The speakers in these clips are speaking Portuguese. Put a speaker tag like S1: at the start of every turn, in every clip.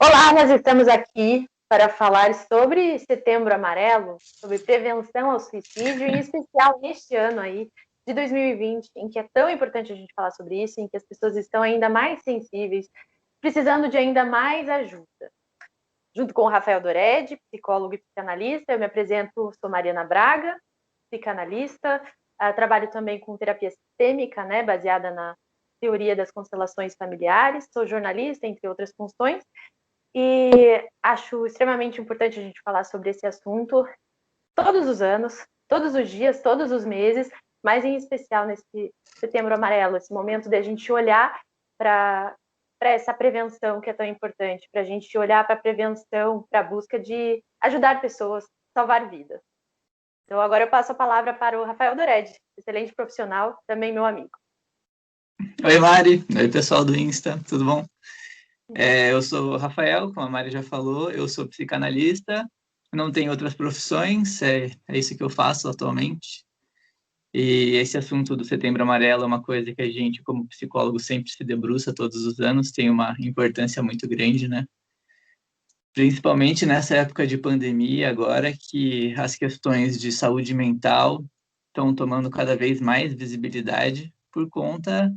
S1: Olá, nós estamos aqui para falar sobre Setembro Amarelo, sobre prevenção ao suicídio, em especial neste ano aí de 2020, em que é tão importante a gente falar sobre isso, em que as pessoas estão ainda mais sensíveis, precisando de ainda mais ajuda. Junto com o Rafael Doredi, psicólogo e psicanalista, eu me apresento, sou Mariana Braga, psicanalista, trabalho também com terapia sistêmica, né, baseada na teoria das constelações familiares, sou jornalista, entre outras funções, e acho extremamente importante a gente falar sobre esse assunto todos os anos, todos os dias, todos os meses, mas em especial nesse Setembro Amarelo, esse momento de a gente olhar para essa prevenção que é tão importante, para a gente olhar para a prevenção, para a busca de ajudar pessoas, salvar vidas. Então, agora eu passo a palavra para o Rafael Doredi, excelente profissional, também meu amigo.
S2: Oi, Mari. Oi, pessoal do Insta, tudo bom? Eu sou o Rafael, como a Mari já falou, eu sou psicanalista, não tenho outras profissões, é isso que eu faço atualmente. E esse assunto do Setembro Amarelo é uma coisa que a gente, como psicólogo, sempre se debruça todos os anos, tem uma importância muito grande, né? Principalmente nessa época de pandemia agora, que as questões de saúde mental estão tomando cada vez mais visibilidade por conta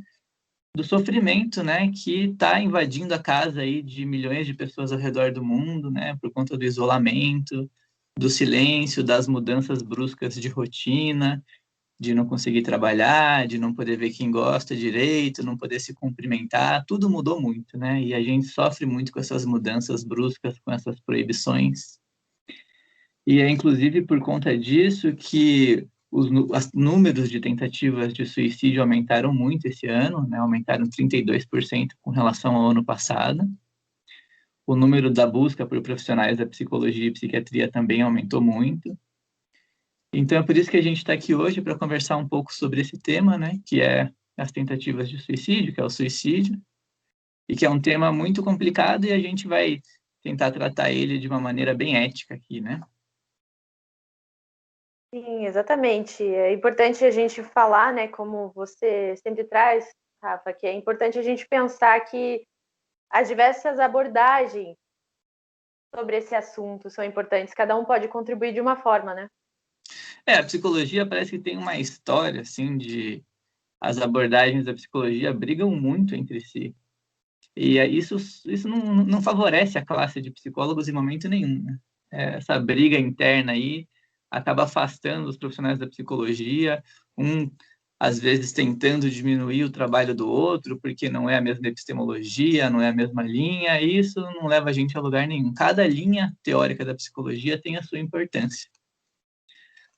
S2: do sofrimento, né, que está invadindo a casa aí de milhões de pessoas ao redor do mundo, né, por conta do isolamento, do silêncio, das mudanças bruscas de rotina, de não conseguir trabalhar, de não poder ver quem gosta direito, não poder se cumprimentar, tudo mudou muito, né, e a gente sofre muito com essas mudanças bruscas, com essas proibições. E é inclusive por conta disso que os números de tentativas de suicídio aumentaram muito esse ano, né? Aumentaram 32% com relação ao ano passado. O número da busca por profissionais da psicologia e psiquiatria também aumentou muito. Então é por isso que a gente está aqui hoje para conversar um pouco sobre esse tema, né? Que é as tentativas de suicídio, que é o suicídio, e que é um tema muito complicado e a gente vai tentar tratar ele de uma maneira bem ética aqui, né?
S1: Sim, exatamente. É importante a gente falar, né, como você sempre traz, Rafa, que é importante a gente pensar que as diversas abordagens sobre esse assunto são importantes. Cada um pode contribuir de uma forma, né?
S2: A psicologia parece que tem uma história, assim, de as abordagens da psicologia brigam muito entre si. E isso não favorece a classe de psicólogos em momento nenhum, né? Essa briga interna aí acaba afastando os profissionais da psicologia, um às vezes tentando diminuir o trabalho do outro, porque não é a mesma epistemologia, não é a mesma linha, e isso não leva a gente a lugar nenhum. Cada linha teórica da psicologia tem a sua importância.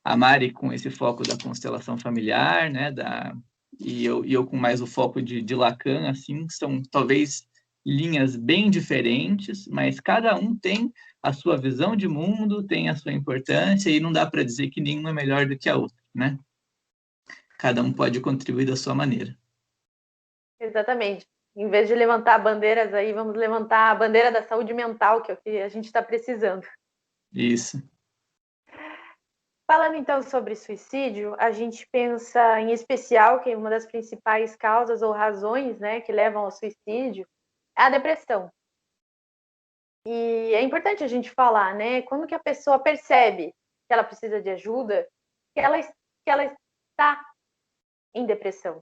S2: A Mari com esse foco da constelação familiar, né, e eu com mais o foco de Lacan, assim, são talvez linhas bem diferentes, mas cada um tem a sua visão de mundo, tem a sua importância, e não dá para dizer que nenhuma é melhor do que a outra, né? Cada um pode contribuir da sua maneira.
S1: Exatamente. Em vez de levantar bandeiras aí, vamos levantar a bandeira da saúde mental, que é o que a gente está precisando.
S2: Isso.
S1: Falando então sobre suicídio, a gente pensa em especial que uma das principais causas ou razões, né, que levam ao suicídio é a depressão. E é importante a gente falar, né, quando que a pessoa percebe que ela precisa de ajuda, que ela está em depressão,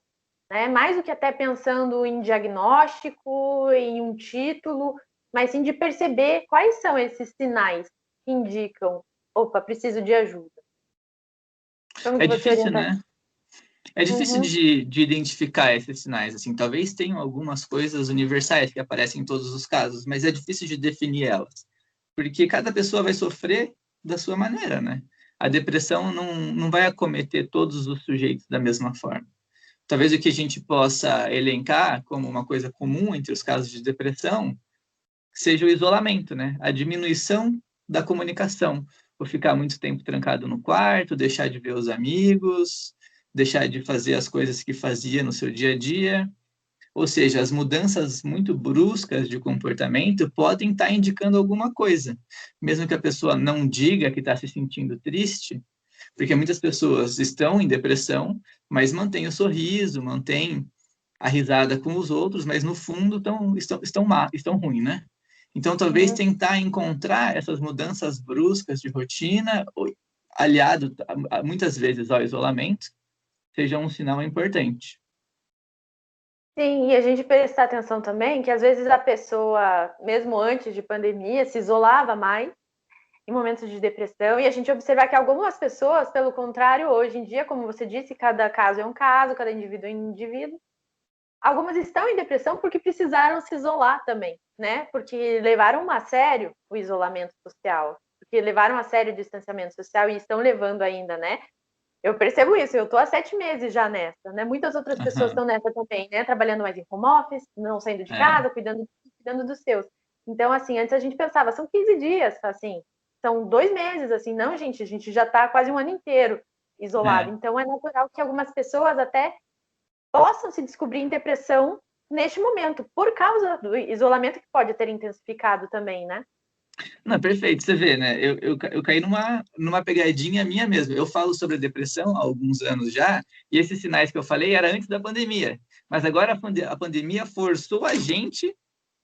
S1: né? Mais do que até pensando em diagnóstico, em um título, mas sim de perceber quais são esses sinais que indicam, opa, preciso de ajuda. Como
S2: É
S1: que você
S2: difícil,
S1: orienta?
S2: né? É difícil
S1: Uhum.
S2: de identificar esses sinais, assim, talvez tenham algumas coisas universais que aparecem em todos os casos, mas é difícil de definir elas, porque cada pessoa vai sofrer da sua maneira, né? A depressão não vai acometer todos os sujeitos da mesma forma. Talvez o que a gente possa elencar como uma coisa comum entre os casos de depressão seja o isolamento, né? A diminuição da comunicação, ou ficar muito tempo trancado no quarto, deixar de ver os amigos, deixar de fazer as coisas que fazia no seu dia a dia. Ou seja, as mudanças muito bruscas de comportamento podem estar indicando alguma coisa. Mesmo que a pessoa não diga que está se sentindo triste, porque muitas pessoas estão em depressão, mas mantêm o sorriso, mantêm a risada com os outros, mas no fundo estão ruim, né? Então, talvez tentar encontrar essas mudanças bruscas de rotina, aliado muitas vezes ao isolamento, seja um sinal importante.
S1: Sim, e a gente prestar atenção também que às vezes a pessoa, mesmo antes de pandemia, se isolava mais em momentos de depressão, e a gente observar que algumas pessoas, pelo contrário, hoje em dia, como você disse, cada caso é um caso, cada indivíduo é um indivíduo, algumas estão em depressão porque precisaram se isolar também, né? Porque levaram a sério o isolamento social, porque levaram a sério o distanciamento social e estão levando ainda, né? Eu percebo isso, eu estou há 7 meses já nessa, né? Muitas outras pessoas estão nessa também, né? Trabalhando mais em home office, não saindo de casa, cuidando dos seus. Então, assim, antes a gente pensava, são 15 dias, assim, são 2 meses, assim, não, gente, a gente já está quase um ano inteiro isolado. Então, é natural que algumas pessoas até possam se descobrir em depressão neste momento, por causa do isolamento que pode ter intensificado também, né?
S2: Não, perfeito, você vê, né? Eu caí numa pegadinha minha mesmo. Eu falo sobre a depressão há alguns anos já, e esses sinais que eu falei era antes da pandemia. Mas agora a pandemia forçou a gente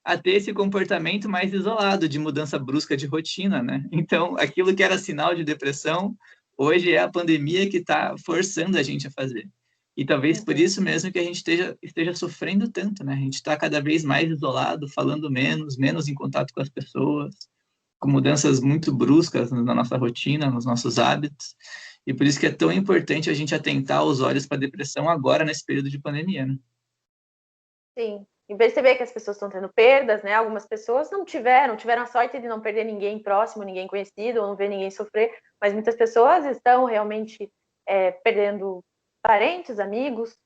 S2: a ter esse comportamento mais isolado, de mudança brusca de rotina, né? Então, aquilo que era sinal de depressão, hoje é a pandemia que está forçando a gente a fazer. E talvez por isso mesmo que a gente esteja sofrendo tanto, né? A gente está cada vez mais isolado, falando menos em contato com as pessoas, com mudanças muito bruscas na nossa rotina, nos nossos hábitos. E por isso que é tão importante a gente atentar os olhos para a depressão agora, nesse período de pandemia, né?
S1: Sim. E perceber que as pessoas estão tendo perdas, né? Algumas pessoas não tiveram a sorte de não perder ninguém próximo, ninguém conhecido, ou não ver ninguém sofrer, mas muitas pessoas estão realmente perdendo parentes, amigos,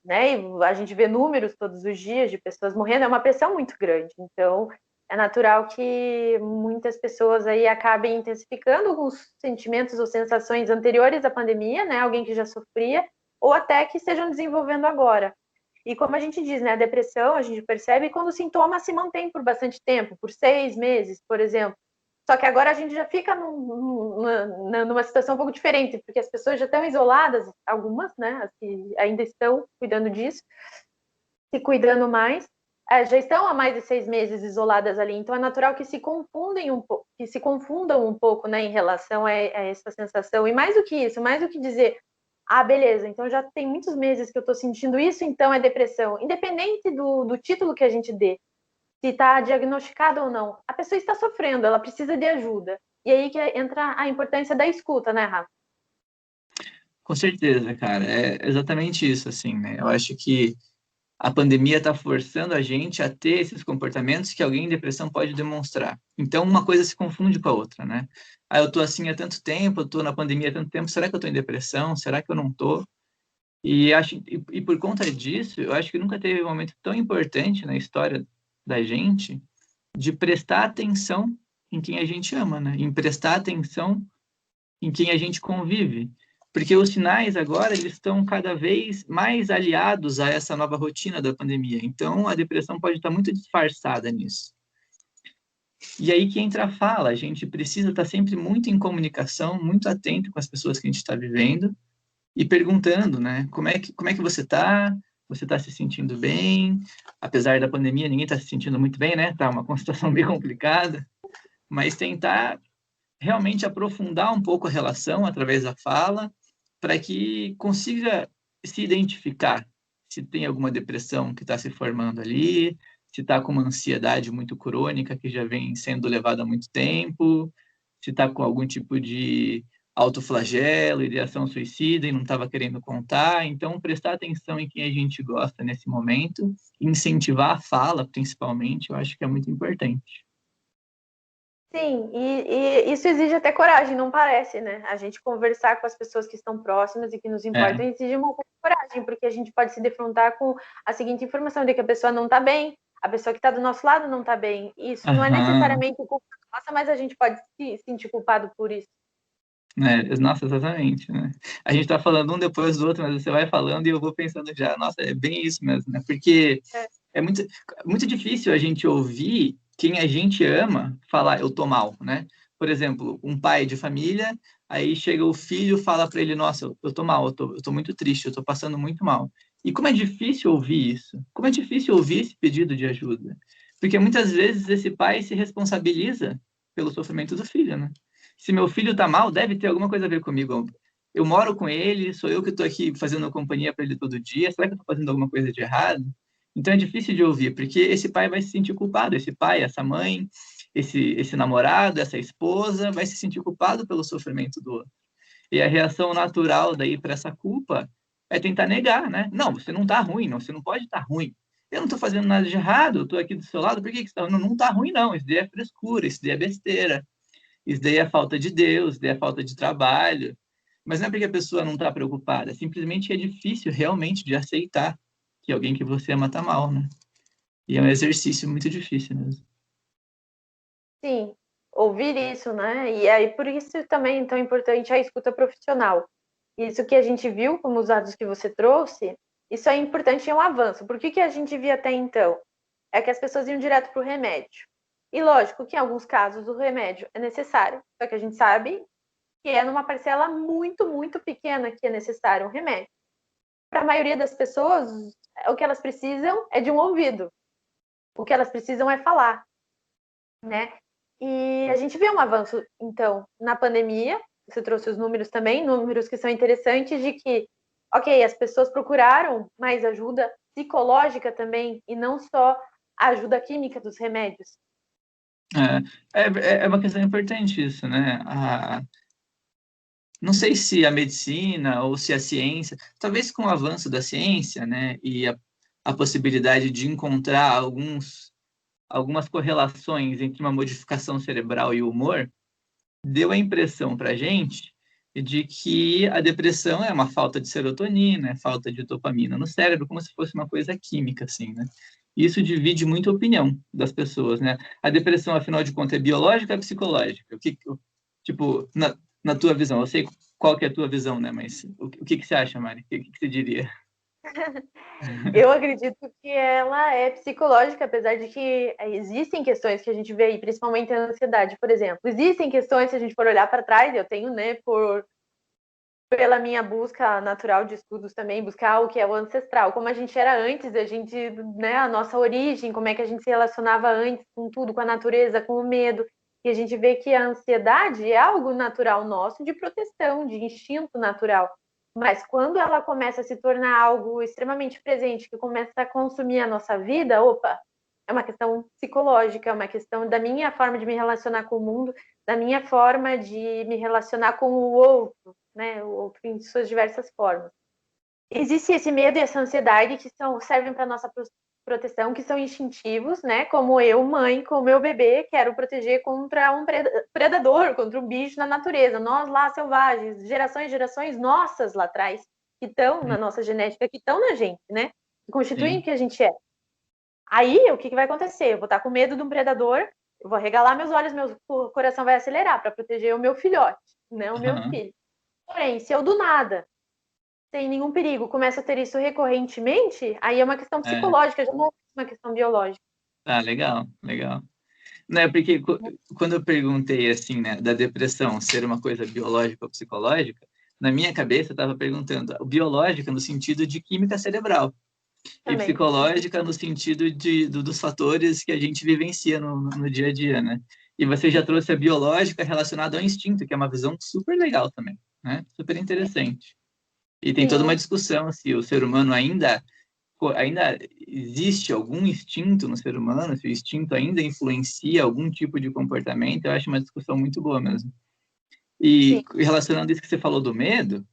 S1: né? E a gente vê números todos os dias de pessoas morrendo, é uma pressão muito grande. Então, é natural que muitas pessoas aí acabem intensificando alguns sentimentos ou sensações anteriores à pandemia, né? Alguém que já sofria, ou até que estejam desenvolvendo agora. E como a gente diz, né, a depressão, a gente percebe quando o sintoma se mantém por bastante tempo, por 6 meses, por exemplo. Só que agora a gente já fica numa situação um pouco diferente, porque as pessoas já estão isoladas, algumas, né, as que ainda estão cuidando disso, se cuidando mais, já estão há mais de 6 meses isoladas ali. Então é natural que se confundam um pouco, né, em relação a essa sensação. E mais do que isso, mais do que dizer beleza, então já tem muitos meses que eu estou sentindo isso, então é depressão. Independente do título que a gente dê, se está diagnosticado ou não, a pessoa está sofrendo, ela precisa de ajuda. E aí que entra a importância da escuta, né, Rafa?
S2: Com certeza, cara. É exatamente isso, assim, né? Eu acho que a pandemia está forçando a gente a ter esses comportamentos que alguém em depressão pode demonstrar. Então, uma coisa se confunde com a outra, né? Eu tô assim há tanto tempo, eu tô na pandemia há tanto tempo, será que eu tô em depressão? Será que eu não tô? E por conta disso, eu acho que nunca teve um momento tão importante na história da gente de prestar atenção em quem a gente ama, né? Em prestar atenção em quem a gente convive. Porque os sinais agora eles estão cada vez mais aliados a essa nova rotina da pandemia. Então, a depressão pode estar muito disfarçada nisso. E aí que entra a fala, a gente precisa estar sempre muito em comunicação, muito atento com as pessoas que a gente está vivendo e perguntando, né, como é que você está? Você está se sentindo bem? Apesar da pandemia, ninguém está se sentindo muito bem, né? Tá uma situação bem complicada, mas tentar realmente aprofundar um pouco a relação através da fala, para que consiga se identificar se tem alguma depressão que está se formando ali, se está com uma ansiedade muito crônica que já vem sendo levada há muito tempo, se está com algum tipo de autoflagelo, ideação suicida e não estava querendo contar. Então, prestar atenção em quem a gente gosta nesse momento, incentivar a fala, principalmente, eu acho que é muito importante.
S1: Sim, e isso exige até coragem, não parece, né? A gente conversar com as pessoas que estão próximas e que nos importam exige uma coragem, porque a gente pode se defrontar com a seguinte informação de que a pessoa não está bem, a pessoa que está do nosso lado não está bem. Isso não é necessariamente culpa nossa, mas a gente pode se sentir culpado por isso.
S2: Nossa, exatamente, né? A gente tá falando um depois do outro, mas você vai falando e eu vou pensando já, nossa, é bem isso mesmo, né? Porque é muito difícil a gente ouvir quem a gente ama falar, eu tô mal, né? Por exemplo, um pai de família, aí chega o filho, fala para ele, nossa, eu tô mal, eu tô muito triste, eu tô passando muito mal. E como é difícil ouvir isso? Como é difícil ouvir esse pedido de ajuda? Porque muitas vezes esse pai se responsabiliza pelo sofrimento do filho, né? Se meu filho está mal, deve ter alguma coisa a ver comigo. Eu moro com ele, sou eu que estou aqui fazendo companhia para ele todo dia. Será que eu estou fazendo alguma coisa de errado? Então é difícil de ouvir, porque esse pai vai se sentir culpado. Esse pai, essa mãe, esse namorado, essa esposa vai se sentir culpado pelo sofrimento do outro. E a reação natural daí para essa culpa é tentar negar, né? Não, você não está ruim, não, você não pode estar ruim. Eu não estou fazendo nada de errado, eu estou aqui do seu lado, por que que você está? Não, não está ruim, não. Isso daí é frescura, isso daí é besteira. Isso daí é falta de Deus, isso daí é falta de trabalho. Mas não é porque a pessoa não está preocupada, simplesmente é difícil realmente de aceitar que alguém que você ama está mal, né? E é um exercício muito difícil mesmo.
S1: Sim, ouvir isso, né? E aí por isso também é tão importante a escuta profissional. Isso que a gente viu, como os dados que você trouxe, isso é importante e é um avanço. Por que a gente via até então? É que as pessoas iam direto para o remédio. E lógico que em alguns casos o remédio é necessário, só que a gente sabe que é numa parcela muito, muito pequena que é necessário um remédio. Para a maioria das pessoas, o que elas precisam é de um ouvido. O que elas precisam é falar, né? E a gente vê um avanço, então, na pandemia, você trouxe os números também, números que são interessantes de que, ok, as pessoas procuraram mais ajuda psicológica também, e não só a ajuda química dos remédios.
S2: É uma questão importante isso, né? Não sei se a medicina ou se a ciência, talvez com o avanço da ciência, né, e a possibilidade de encontrar algumas correlações entre uma modificação cerebral e o humor, deu a impressão para a gente de que a depressão é uma falta de serotonina, é falta de dopamina no cérebro, como se fosse uma coisa química, assim, né? E isso divide muito a opinião das pessoas, né? A depressão, afinal de contas, é biológica ou é psicológica? Tipo, na tua visão, eu sei qual que é a tua visão, né? Mas o que você acha, Mari? O que você diria?
S1: Eu acredito que ela é psicológica, apesar de que existem questões que a gente vê aí, principalmente a ansiedade, por exemplo. Existem questões, se a gente for olhar para trás, eu tenho, né, pela minha busca natural de estudos também, buscar o que é o ancestral, como a gente era antes, a gente, né, a nossa origem, como é que a gente se relacionava antes com tudo, com a natureza, com o medo. E a gente vê que a ansiedade é algo natural nosso de proteção, de instinto natural. Mas quando ela começa a se tornar algo extremamente presente, que começa a consumir a nossa vida, opa, é uma questão psicológica, é uma questão da minha forma de me relacionar com o mundo, da minha forma de me relacionar com o outro, né? O outro em suas diversas formas. Existe esse medo e essa ansiedade que servem para nossa proteção, que são instintivos, né? Como eu, mãe, com o meu bebê, quero proteger contra um predador, contra um bicho na natureza. Nós lá, selvagens, gerações e gerações nossas lá atrás, que estão na nossa genética, que estão na gente, né? Que constituem o que a gente é. Aí, o que vai acontecer? Eu vou estar com medo de um predador, eu vou regalar meus olhos, meu coração vai acelerar para proteger o meu filhote, né? O meu
S2: Uhum.
S1: filho. Porém, se eu do nada, sem nenhum perigo, começo a ter isso recorrentemente, aí é uma questão
S2: É.
S1: psicológica, já não é uma questão biológica.
S2: Ah, legal, legal. Né, porque quando eu perguntei assim, né, da depressão ser uma coisa biológica ou psicológica, na minha cabeça eu estava perguntando biológica no sentido de química cerebral e
S1: Também.
S2: psicológica no sentido dos fatores que a gente vivencia no dia a dia, né? E você já trouxe a biológica relacionada ao instinto, que é uma visão super legal também, né? Super interessante. E tem toda uma
S1: Sim,
S2: discussão se o ser humano ainda existe algum instinto no ser humano, se o instinto ainda influencia algum tipo de comportamento, eu acho uma discussão muito boa mesmo.
S1: sim.
S2: E relacionando isso que você falou do medo,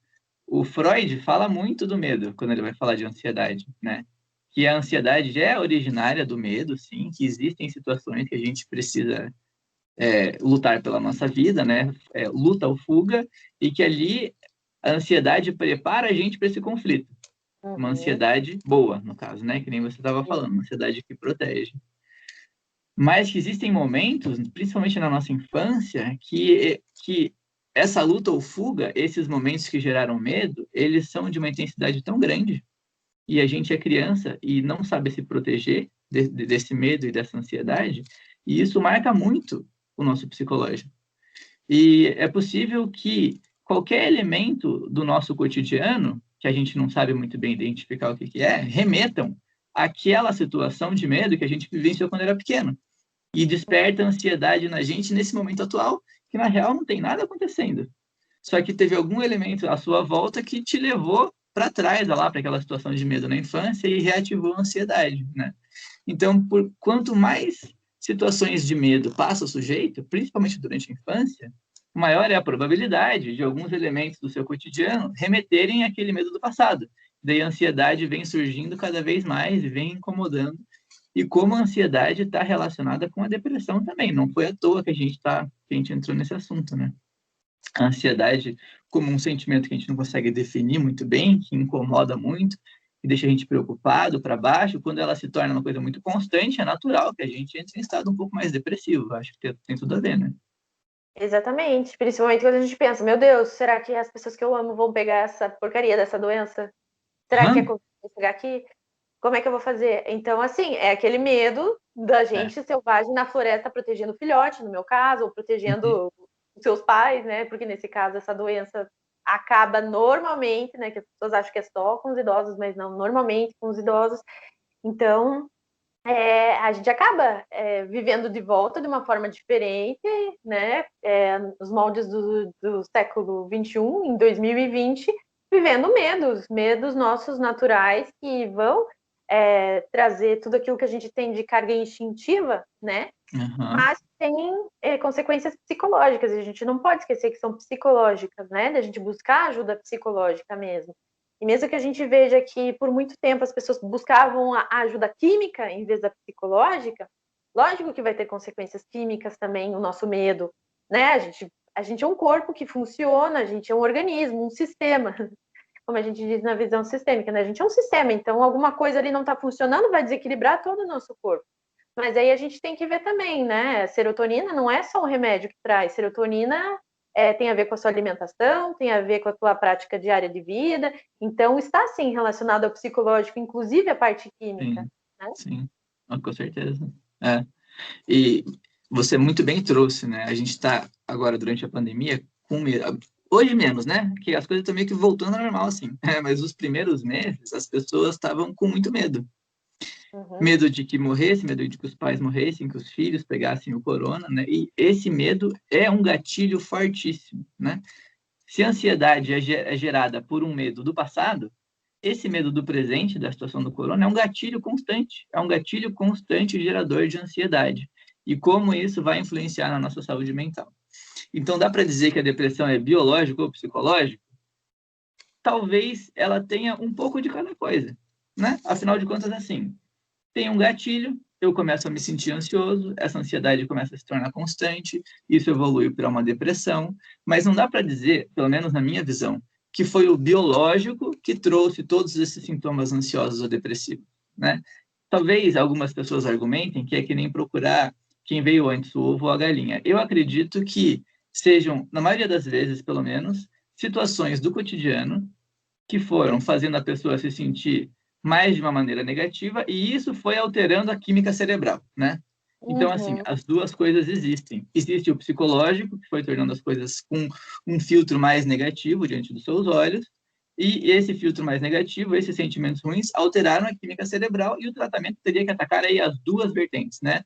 S2: o Freud fala muito do medo quando ele vai falar de ansiedade, né? Que a ansiedade é originária do medo, sim, que existem situações que a gente precisa lutar pela nossa vida, né? Luta ou fuga, e que ali a ansiedade prepara a gente para esse conflito. Uma
S1: Uhum.
S2: ansiedade boa, no caso, né? Que nem você estava
S1: Sim,
S2: falando, uma ansiedade que protege. Mas que existem momentos, principalmente na nossa infância, que essa luta ou fuga, esses momentos que geraram medo, eles são de uma intensidade tão grande, e a gente é criança e não sabe se proteger desse medo e dessa ansiedade, e isso marca muito o nosso psicológico. E é possível que qualquer elemento do nosso cotidiano, que a gente não sabe muito bem identificar o que é, remetam aquela situação de medo que a gente vivenciou quando era pequeno. E desperta ansiedade na gente nesse momento atual, que na real não tem nada acontecendo. Só que teve algum elemento à sua volta que te levou para trás, lá, para aquela situação de medo na infância e reativou a ansiedade, né? Então, quanto mais situações de medo passa o sujeito, principalmente durante a infância, maior é a probabilidade de alguns elementos do seu cotidiano remeterem àquele medo do passado. Daí a ansiedade vem surgindo cada vez mais e vem incomodando. E como a ansiedade está relacionada com a depressão também. Não foi à toa que a gente entrou nesse assunto, né? A ansiedade como um sentimento que a gente não consegue definir muito bem, que incomoda muito, que deixa a gente preocupado, para baixo, quando ela se torna uma coisa muito constante, é natural que a gente entre em estado um pouco mais depressivo. Acho que tem tudo a ver, né?
S1: Exatamente. Principalmente quando a gente pensa, meu Deus, será que as pessoas que eu amo vão pegar essa porcaria dessa doença? Será que é
S2: Uhum.
S1: conseguir chegar aqui? Como é que eu vou fazer? Então, assim, é aquele medo da
S2: É.
S1: gente selvagem na floresta protegendo o filhote, no meu caso, ou
S2: Uhum.
S1: protegendo os seus pais, né? Porque nesse caso essa doença acaba normalmente, né? Que as pessoas acham que é só com os idosos, mas não, normalmente com os idosos. Então, a gente acaba vivendo de volta de uma forma diferente, né? Nos moldes do século XXI, em 2020, vivendo medos nossos naturais que vão trazer tudo aquilo que a gente tem de carga instintiva, né?
S2: Uhum.
S1: Mas tem consequências psicológicas, e a gente não pode esquecer que são psicológicas, né? Da gente buscar ajuda psicológica mesmo. E mesmo que a gente veja que por muito tempo as pessoas buscavam a ajuda química em vez da psicológica, lógico que vai ter consequências químicas também, o nosso medo, né? A gente é um corpo que funciona, a gente é um organismo, um sistema, como a gente diz na visão sistêmica, né? A gente é um sistema, então alguma coisa ali não está funcionando, vai desequilibrar todo o nosso corpo. Mas aí a gente tem que ver também, né? Serotonina não é só um remédio que traz. Serotonina tem a ver com a sua alimentação, tem a ver com a tua prática diária de vida. Então, está sim relacionado ao psicológico, inclusive a parte química.
S2: Sim,
S1: Né?
S2: sim. Ah, com certeza. É. E você muito bem trouxe, né? A gente está agora, durante a pandemia, com medo. Hoje menos, né? Que as coisas estão meio que voltando ao normal, assim. Mas os primeiros meses, as pessoas estavam com muito medo.
S1: Uhum.
S2: Medo de que morresse, medo de que os pais morressem, que os filhos pegassem o corona, né? E esse medo é um gatilho fortíssimo, né? Se a ansiedade é gerada por um medo do passado, esse medo do presente, da situação do corona, é um gatilho constante gerador de ansiedade. E como isso vai influenciar na nossa saúde mental. Então, dá para dizer que a depressão é biológica ou psicológica? Talvez ela tenha um pouco de cada coisa, né? Afinal de contas, assim, tem um gatilho, eu começo a me sentir ansioso, essa ansiedade começa a se tornar constante, isso evolui para uma depressão, mas não dá para dizer, pelo menos na minha visão, que foi o biológico que trouxe todos esses sintomas ansiosos ou depressivos, né? Talvez algumas pessoas argumentem que é que nem procurar quem veio antes, o ovo ou a galinha. Eu acredito que sejam, na maioria das vezes, pelo menos, situações do cotidiano que foram fazendo a pessoa se sentir mais de uma maneira negativa, e isso foi alterando a química cerebral, né? Então, assim,
S1: Uhum.
S2: as duas coisas existem. Existe o psicológico, que foi tornando as coisas com um filtro mais negativo diante dos seus olhos, e esse filtro mais negativo, esses sentimentos ruins, alteraram a química cerebral, e o tratamento teria que atacar aí as duas vertentes, né?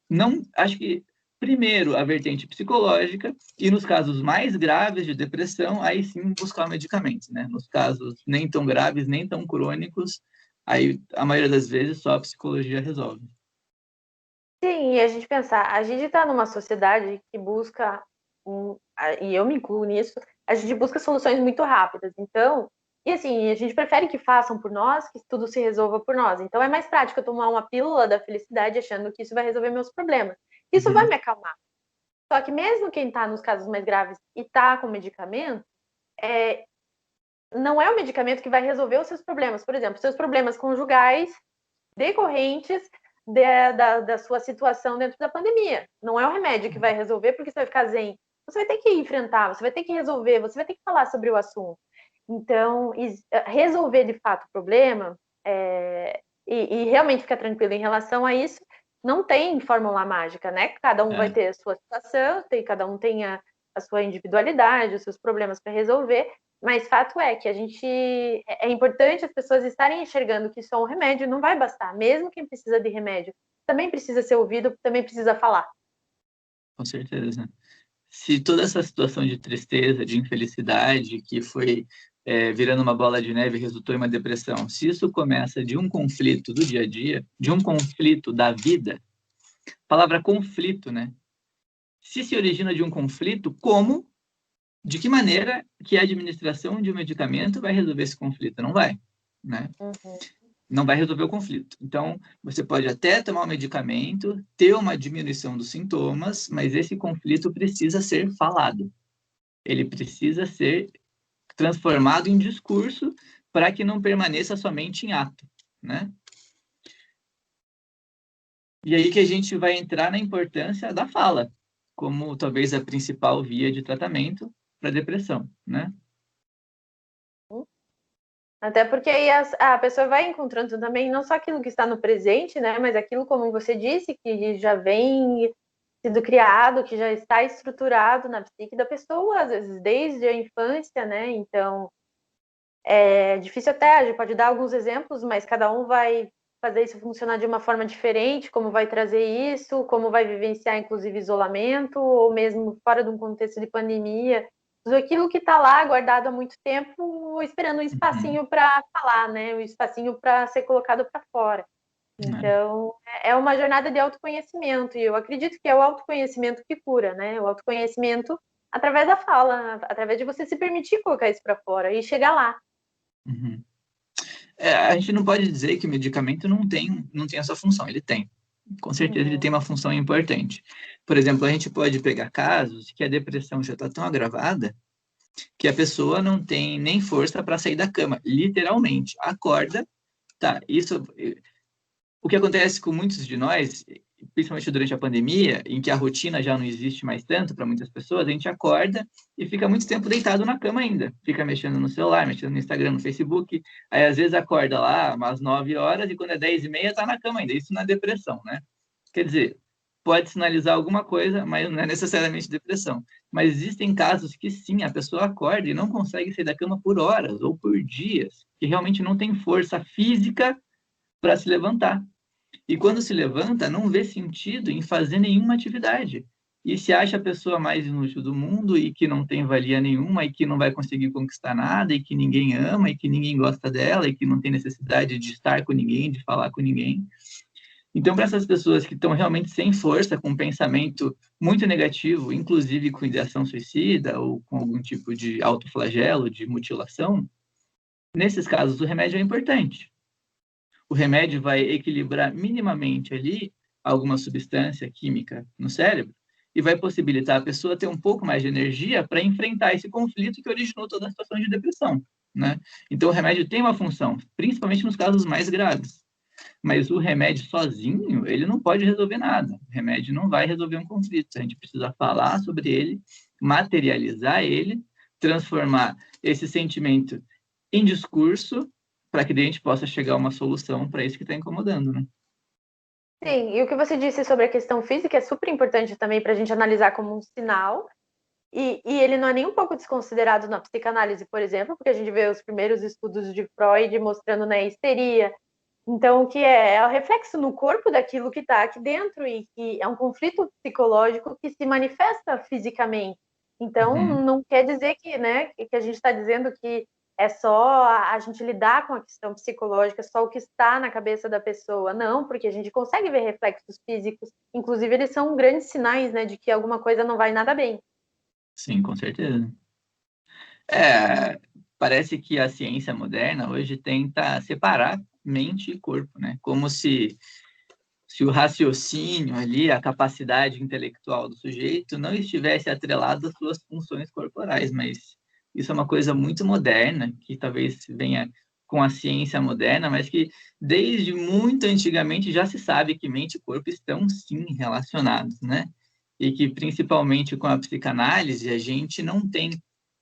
S2: Não, acho que primeiro a vertente psicológica e nos casos mais graves de depressão, aí sim buscar medicamentos, né? Nos casos nem tão graves, nem tão crônicos, aí a maioria das vezes só a psicologia resolve.
S1: Sim, e a gente pensar, a gente está numa sociedade que busca, e eu me incluo nisso, a gente busca soluções muito rápidas. Então, e assim, a gente prefere que façam por nós, que tudo se resolva por nós. Então, é mais prático eu tomar uma pílula da felicidade achando que isso vai resolver meus problemas. Isso vai
S2: Uhum.
S1: me acalmar. Só que mesmo quem está nos casos mais graves e está com medicamento, não é o medicamento que vai resolver os seus problemas. Por exemplo, seus problemas conjugais decorrentes da sua situação dentro da pandemia. Não é o remédio que vai resolver porque você vai ficar zen. Você vai ter que enfrentar, você vai ter que resolver, você vai ter que falar sobre o assunto. Então, resolver de fato o problema e realmente ficar tranquilo em relação a isso, não tem fórmula mágica, né? Cada um vai
S2: É,
S1: ter a sua situação, cada um tem a sua individualidade, os seus problemas para resolver, Mas fato é que é importante as pessoas estarem enxergando que só um remédio não vai bastar. Mesmo quem precisa de remédio também precisa ser ouvido, também precisa falar.
S2: Com certeza. Se toda essa situação de tristeza, de infelicidade, que foi virando uma bola de neve e resultou em uma depressão, se isso começa de um conflito do dia a dia, de um conflito da vida, palavra conflito, né? Se origina de um conflito, como, de que maneira que a administração de um medicamento vai resolver esse conflito? Não vai, né?
S1: Uhum.
S2: Não vai resolver o conflito. Então, você pode até tomar o medicamento, ter uma diminuição dos sintomas, mas esse conflito precisa ser falado. Ele precisa ser transformado em discurso para que não permaneça somente em ato, né? E aí que a gente vai entrar na importância da fala, como talvez a principal via de tratamento para depressão, né?
S1: Até porque aí a pessoa vai encontrando também não só aquilo que está no presente, né, mas aquilo, como você disse, que já vem sido criado, que já está estruturado na psique da pessoa, às vezes desde a infância, né? Então, é difícil até, a gente pode dar alguns exemplos, mas cada um vai fazer isso funcionar de uma forma diferente, como vai trazer isso, como vai vivenciar, inclusive, isolamento, ou mesmo fora de um contexto de pandemia. Tudo aquilo que está lá guardado há muito tempo, esperando um espacinho para falar, né? Um espacinho para ser colocado para fora. Então, é uma jornada de autoconhecimento, e eu acredito que é o autoconhecimento que cura, né? O autoconhecimento através da fala, através de você se permitir colocar isso para fora e chegar lá.
S2: Uhum. A gente não pode dizer que o medicamento não tem essa função, ele tem. Com certeza ele tem uma função importante. Por exemplo, a gente pode pegar casos que a depressão já está tão agravada que a pessoa não tem nem força para sair da cama, literalmente. Acorda, tá, isso o que acontece com muitos de nós, principalmente durante a pandemia, em que a rotina já não existe mais tanto para muitas pessoas, a gente acorda e fica muito tempo deitado na cama ainda. Fica mexendo no celular, mexendo no Instagram, no Facebook. Aí, às vezes, acorda lá umas 9 horas e quando é 10h30 está na cama ainda. Isso na depressão, né? Quer dizer, pode sinalizar alguma coisa, mas não é necessariamente depressão. Mas existem casos que sim, a pessoa acorda e não consegue sair da cama por horas ou por dias, que realmente não tem força física para se levantar. E quando se levanta, não vê sentido em fazer nenhuma atividade. E se acha a pessoa mais inútil do mundo e que não tem valia nenhuma e que não vai conseguir conquistar nada e que ninguém ama e que ninguém gosta dela e que não tem necessidade de estar com ninguém, de falar com ninguém. Então, para essas pessoas que estão realmente sem força, com um pensamento muito negativo, inclusive com ideação suicida ou com algum tipo de autoflagelo, de mutilação, nesses casos o remédio é importante. O remédio vai equilibrar minimamente ali alguma substância química no cérebro e vai possibilitar a pessoa ter um pouco mais de energia para enfrentar esse conflito que originou toda a situação de depressão, né? Então, o remédio tem uma função, principalmente nos casos mais graves. Mas o remédio sozinho, ele não pode resolver nada. O remédio não vai resolver um conflito. A gente precisa falar sobre ele, materializar ele, transformar esse sentimento em discurso para que daí a gente possa chegar a uma solução para isso que está incomodando, né?
S1: Sim, e o que você disse sobre a questão física é super importante também para a gente analisar como um sinal, e ele não é nem um pouco desconsiderado na psicanálise, por exemplo, porque a gente vê os primeiros estudos de Freud mostrando, né, histeria. Então, o que é o reflexo no corpo daquilo que está aqui dentro e que é um conflito psicológico que se manifesta fisicamente. Então, não quer dizer que, né, que a gente está dizendo que é só a gente lidar com a questão psicológica, só o que está na cabeça da pessoa. Não, porque a gente consegue ver reflexos físicos. Inclusive, eles são grandes sinais, né, de que alguma coisa não vai nada bem.
S2: Sim, com certeza. É, parece que a ciência moderna hoje tenta separar mente e corpo, né? Como se o raciocínio ali, a capacidade intelectual do sujeito não estivesse atrelado às suas funções corporais, mas isso é uma coisa muito moderna, que talvez venha com a ciência moderna, mas que desde muito antigamente já se sabe que mente e corpo estão sim relacionados, né? E que principalmente com a psicanálise a gente não tem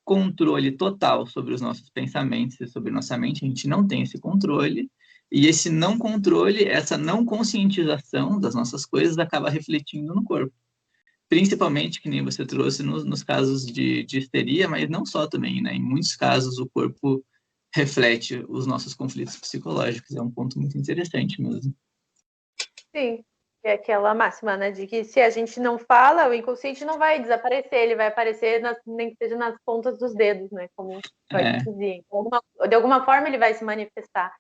S2: controle total sobre os nossos pensamentos e sobre nossa mente, a gente não tem esse controle, e esse não controle, essa não conscientização das nossas coisas acaba refletindo no corpo. principalmente, que nem você trouxe, nos casos de histeria, mas não só também, né? Em muitos casos, o corpo reflete os nossos conflitos psicológicos. É um ponto muito interessante mesmo.
S1: Sim, é aquela máxima, né, de que se a gente não fala, o inconsciente não vai desaparecer, ele vai aparecer nem que seja nas pontas dos dedos, né, como Freud dizia. Então, de alguma forma ele vai se manifestar.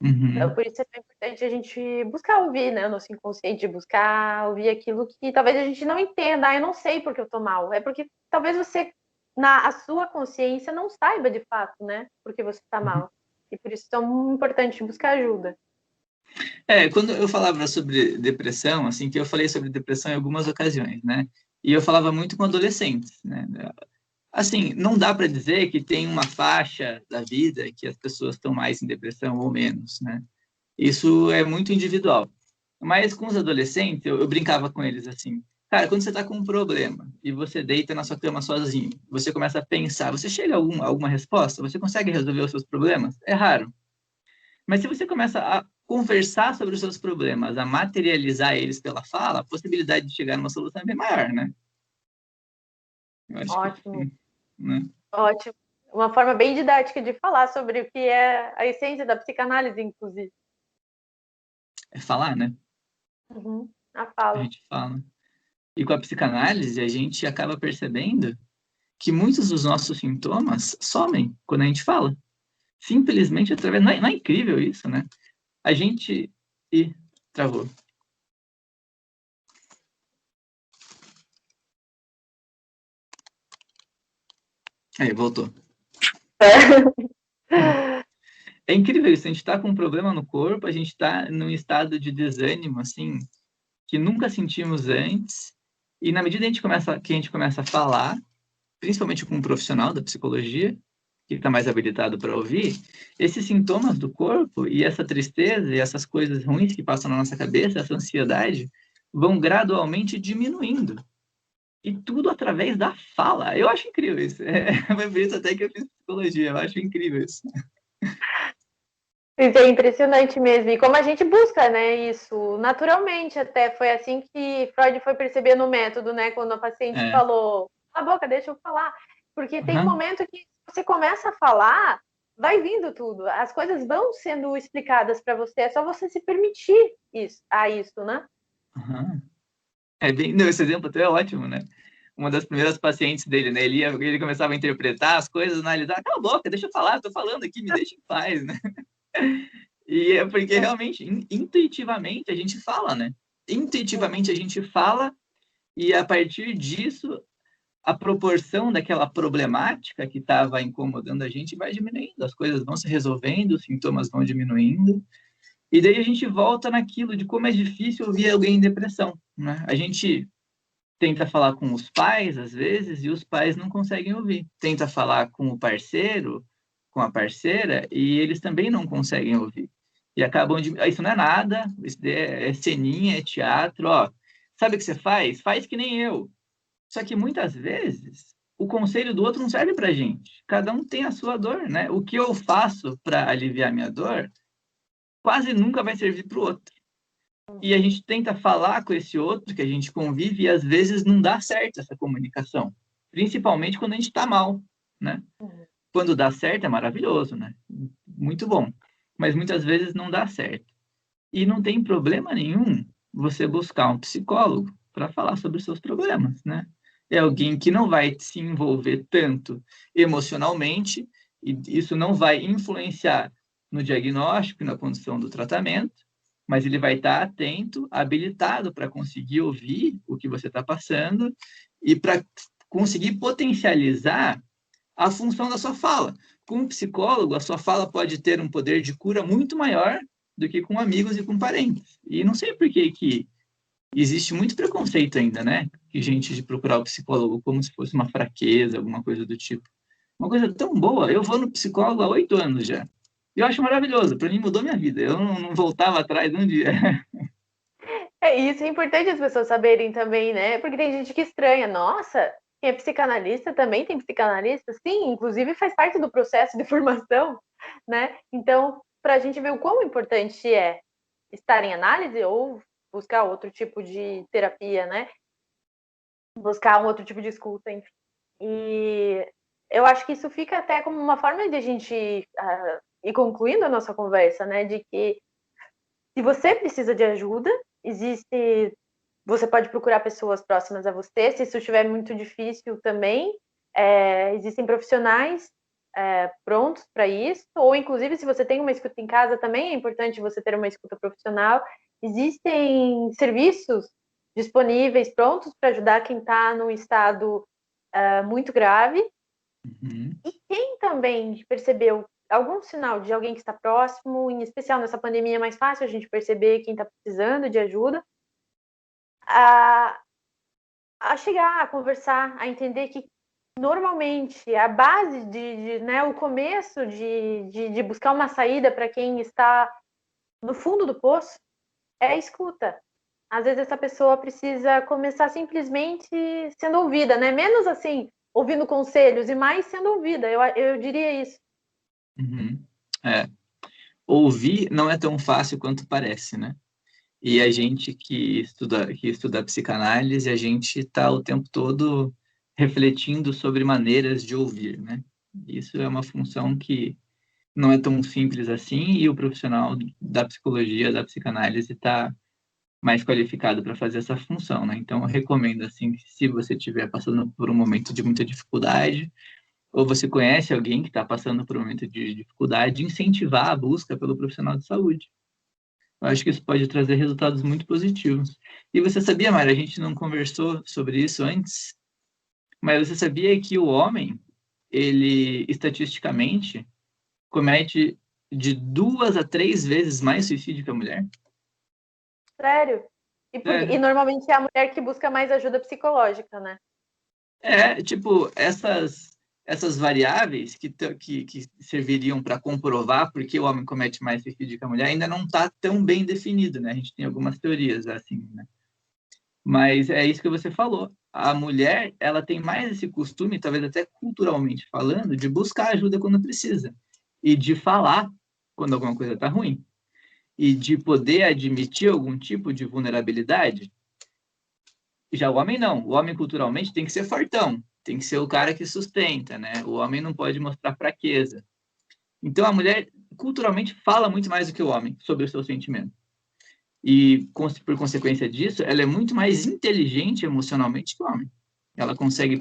S1: Então, por isso é tão importante a gente buscar ouvir, né, o nosso inconsciente, buscar ouvir aquilo que talvez a gente não entenda. Ah, eu não sei porque eu tô mal. É porque talvez você, a sua consciência, não saiba de fato, né, porque você tá mal. E por isso é tão importante buscar ajuda.
S2: Quando eu falava sobre depressão, assim, que eu falei sobre depressão em algumas ocasiões, né? E eu falava muito com adolescentes, né? Assim, não dá para dizer que tem uma faixa da vida que as pessoas estão mais em depressão ou menos, né? Isso é muito individual. Mas com os adolescentes, eu brincava com eles assim, cara, quando você está com um problema e você deita na sua cama sozinho, você começa a pensar, você chega a alguma resposta? Você consegue resolver os seus problemas? É raro. Mas se você começa a conversar sobre os seus problemas, a materializar eles pela fala, a possibilidade de chegar numa solução é bem maior, né? Eu acho que,
S1: Ótimo,
S2: né?
S1: ótimo. Uma forma bem didática de falar sobre o que é a essência da psicanálise, inclusive.
S2: É falar, né?
S1: A
S2: A
S1: fala.
S2: gente fala. E com a psicanálise, a gente acaba percebendo que muitos dos nossos sintomas somem quando a gente fala. Simplesmente através. Não é incrível isso, né? A gente. Ih, travou. Aí, voltou. É incrível isso. A gente está com um problema no corpo, a gente está num estado de desânimo, assim, que nunca sentimos antes. E na medida que a gente começa a falar, principalmente com um profissional da psicologia, que está mais habilitado para ouvir, esses sintomas do corpo e essa tristeza e essas coisas ruins que passam na nossa cabeça, essa ansiedade, vão gradualmente diminuindo. E tudo através da fala. Eu acho incrível isso. Foi por isso até que eu fiz psicologia. Eu acho incrível isso.
S1: Isso é impressionante mesmo. E como a gente busca, né, isso naturalmente até. Foi assim que Freud foi perceber no método, né, quando a paciente falou, cala a boca, deixa eu falar. Porque tem um momento que você começa a falar, vai vindo tudo. As coisas vão sendo explicadas para você. É só você se permitir isso, né?
S2: Não, esse exemplo até é ótimo, né? Uma das primeiras pacientes dele, né? Ele começava a interpretar as coisas, analisar, cala a boca, deixa eu falar, tô falando aqui, me deixa em paz, né? E é porque realmente, intuitivamente, a gente fala, né? Intuitivamente a gente fala e a partir disso, a proporção daquela problemática que estava incomodando a gente vai diminuindo, as coisas vão se resolvendo, os sintomas vão diminuindo, e daí a gente volta naquilo de como é difícil ouvir alguém em depressão, né? A gente tenta falar com os pais, às vezes, e os pais não conseguem ouvir. Tenta falar com o parceiro, com a parceira, e eles também não conseguem ouvir. E acabam de. Isso não é nada, isso é ceninha, é teatro, ó. Sabe o que você faz? Faz que nem eu. Só que muitas vezes o conselho do outro não serve para gente. Cada um tem a sua dor, né? O que eu faço para aliviar minha dor quase nunca vai servir para o outro. E a gente tenta falar com esse outro que a gente convive e às vezes não dá certo essa comunicação, principalmente quando a gente está mal, né? Quando dá certo é maravilhoso, né? Muito bom. Mas muitas vezes não dá certo. E não tem problema nenhum você buscar um psicólogo para falar sobre os seus problemas, né? É alguém que não vai se envolver tanto emocionalmente e isso não vai influenciar no diagnóstico e na condição do tratamento, mas ele vai estar atento, habilitado para conseguir ouvir o que você está passando e para conseguir potencializar a função da sua fala. Com um psicólogo, a sua fala pode ter um poder de cura muito maior do que com amigos e com parentes. E não sei por que existe muito preconceito ainda, né? Que gente de procurar o psicólogo como se fosse uma fraqueza, alguma coisa do tipo. Uma coisa tão boa. Eu vou no psicólogo há 8 anos já. Eu acho maravilhoso. Para mim mudou minha vida. Eu não voltava atrás um dia.
S1: É isso, é importante as pessoas saberem também, né? Porque tem gente que estranha, nossa, quem é psicanalista também tem psicanalista? Sim, inclusive faz parte do processo de formação, né? Então, para a gente ver o quão importante é estar em análise ou buscar outro tipo de terapia, né? buscar um outro tipo de escuta, enfim. E eu acho que isso fica até como uma forma de a gente ir concluindo a nossa conversa, né? De que se você precisa de ajuda, você pode procurar pessoas próximas a você. Se isso estiver muito difícil também, existem profissionais prontos para isso. Ou, inclusive, se você tem uma escuta em casa, também é importante você ter uma escuta profissional. Existem serviços disponíveis, prontos para ajudar quem está num estado muito grave.
S2: Uhum.
S1: E quem também percebeu algum sinal de alguém que está próximo, em especial nessa pandemia é mais fácil a gente perceber quem está precisando de ajuda, a chegar, a conversar, a entender que normalmente a base né, o começo de buscar uma saída para quem está no fundo do poço é a escuta. Às vezes essa pessoa precisa começar simplesmente sendo ouvida, né? Menos assim, ouvindo conselhos e mais sendo ouvida. Eu diria isso.
S2: Uhum. É. Ouvir não é tão fácil quanto parece, né? E a gente que estuda psicanálise, a gente está o tempo todo refletindo sobre maneiras de ouvir, né? Isso é uma função que não é tão simples assim, e o profissional da psicologia, da psicanálise, está mais qualificado para fazer essa função, né? Então, eu recomendo, assim, que se você estiver passando por um momento de muita dificuldade, ou você conhece alguém que está passando por um momento de dificuldade, incentivar a busca pelo profissional de saúde. Eu acho que isso pode trazer resultados muito positivos. E você sabia, Mara, a gente não conversou sobre isso antes, mas você sabia que o homem, ele, estatisticamente, comete de 2 a 3 vezes mais suicídio que a mulher?
S1: Sério? E
S2: Sério.
S1: normalmente é a mulher que busca mais ajuda psicológica, né?
S2: Tipo, essas variáveis que serviriam para comprovar por que o homem comete mais suicídio que a mulher ainda não está tão bem definido, né? A gente tem algumas teorias assim, né? Mas é isso que você falou. A mulher, ela tem mais esse costume, talvez até culturalmente falando, de buscar ajuda quando precisa e de falar quando alguma coisa está ruim e de poder admitir algum tipo de vulnerabilidade. Já o homem não. O homem culturalmente tem que ser fortão, tem que ser o cara que sustenta, né? O homem não pode mostrar fraqueza. Então a mulher culturalmente fala muito mais do que o homem sobre o seu sentimento. E por consequência disso, ela é muito mais inteligente emocionalmente que o homem. Ela consegue,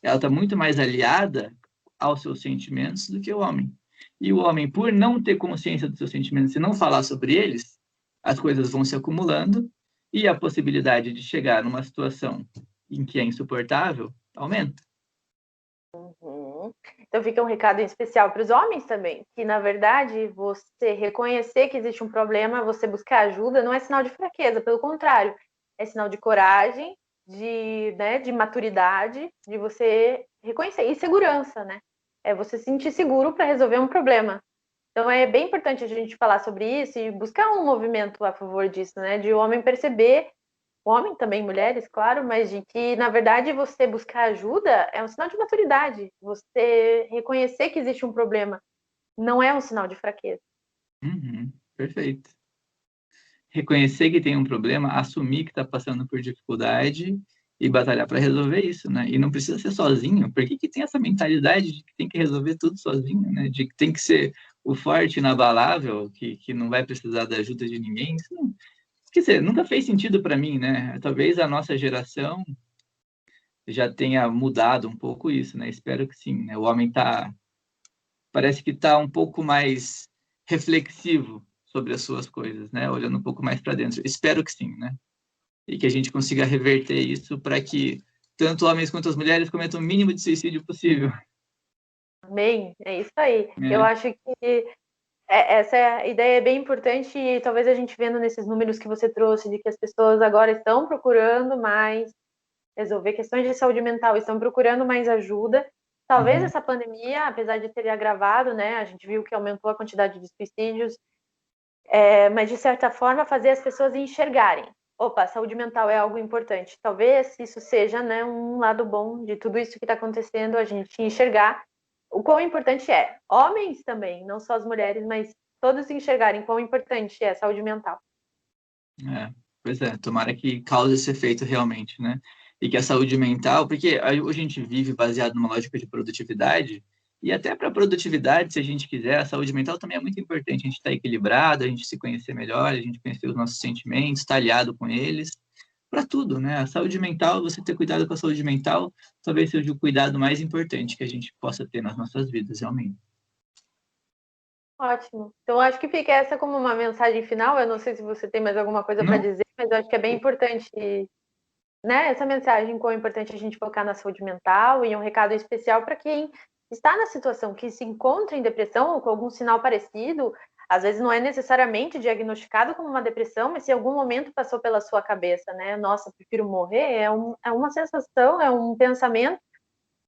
S2: ela está muito mais aliada aos seus sentimentos do que o homem. E o homem, por não ter consciência dos seus sentimentos e não falar sobre eles, as coisas vão se acumulando e a possibilidade de chegar numa situação em que é insuportável aumenta.
S1: Uhum. Então fica um recado em especial para os homens também, que na verdade você reconhecer que existe um problema, você buscar ajuda, não é sinal de fraqueza, pelo contrário, é sinal de coragem, de maturidade, de você reconhecer, e segurança, né? É você se sentir seguro para resolver um problema. Então é bem importante a gente falar sobre isso e buscar um movimento a favor disso, né? De o homem perceber, homem também, mulheres, claro, mas de que, na verdade, você buscar ajuda é um sinal de maturidade. Você reconhecer que existe um problema não é um sinal de fraqueza.
S2: Uhum, perfeito. Reconhecer que tem um problema, assumir que está passando por dificuldade e batalhar para resolver isso, né? E não precisa ser sozinho. Por que tem essa mentalidade de que tem que resolver tudo sozinho, né? De que tem que ser o forte, inabalável, que não vai precisar da ajuda de ninguém? Isso não, quer dizer, nunca fez sentido para mim, né? Talvez a nossa geração já tenha mudado um pouco isso, né? Espero que sim, né? O homem parece que está um pouco mais reflexivo sobre as suas coisas, né? Olhando um pouco mais para dentro. Espero que sim, né? E que a gente consiga reverter isso para que tanto homens quanto as mulheres cometam o mínimo de suicídio possível.
S1: Amém? É isso aí. Eu
S2: É.
S1: acho que essa ideia é bem importante e talvez a gente vendo nesses números que você trouxe de que as pessoas agora estão procurando mais resolver questões de saúde mental, estão procurando mais ajuda. Talvez
S2: Uhum.
S1: essa pandemia, apesar de ter agravado, né, a gente viu que aumentou a quantidade de suicídios, mas de certa forma fazer as pessoas enxergarem. Opa, saúde mental é algo importante. Talvez isso seja, né, um lado bom de tudo isso que está acontecendo, a gente enxergar o quão importante é. Homens também, não só as mulheres, mas todos enxergarem quão importante é a saúde mental.
S2: Pois é, tomara que cause esse efeito realmente, né? e que a saúde mental, porque hoje a gente vive baseado numa lógica de produtividade, e até para produtividade, se a gente quiser, a saúde mental também é muito importante. A gente estar equilibrado, a gente se conhecer melhor, a gente conhecer os nossos sentimentos, estar alinhado com eles, para tudo, né? A saúde mental, você ter cuidado com a saúde mental, talvez seja o cuidado mais importante que a gente possa ter nas nossas vidas, realmente.
S1: Ótimo. Então, acho que fica essa como uma mensagem final. Eu não sei se você tem mais alguma coisa para dizer, mas eu acho que é bem importante, né? Essa mensagem, quão é importante a gente focar na saúde mental, e um recado especial para quem está na situação, que se encontra em depressão ou com algum sinal parecido. Às vezes não é necessariamente diagnosticado como uma depressão, mas se em algum momento passou pela sua cabeça, né? Nossa, prefiro morrer, é uma sensação, é um pensamento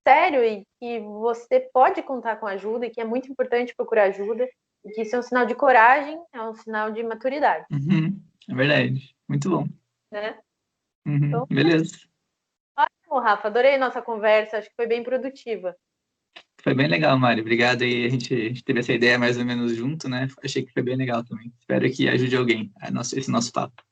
S1: sério, e que você pode contar com ajuda, e que é muito importante procurar ajuda, e que isso é um sinal de coragem, é um sinal de maturidade.
S2: É verdade. Muito bom.
S1: Né? Então,
S2: Beleza.
S1: ótimo, Rafa. Adorei nossa conversa, acho que foi bem produtiva.
S2: Foi bem legal, Mari. Obrigado aí. A gente teve essa ideia mais ou menos junto, né? Achei que foi bem legal também. Espero que ajude alguém esse nosso papo.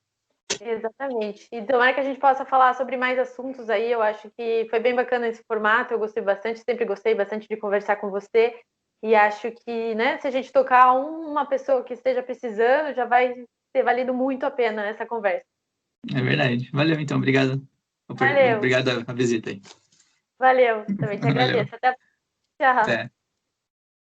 S1: Exatamente. E tomara que a gente possa falar sobre mais assuntos aí. Eu acho que foi bem bacana esse formato. Eu gostei bastante, sempre gostei bastante de conversar com você. E acho que, né, se a gente tocar uma pessoa que esteja precisando, já vai ter valido muito a pena essa conversa.
S2: É verdade. Valeu, então. Obrigado.
S1: Valeu.
S2: Obrigado a visita aí.
S1: Valeu. Também te
S2: Valeu.
S1: agradeço. Até. Tchau.
S2: Até.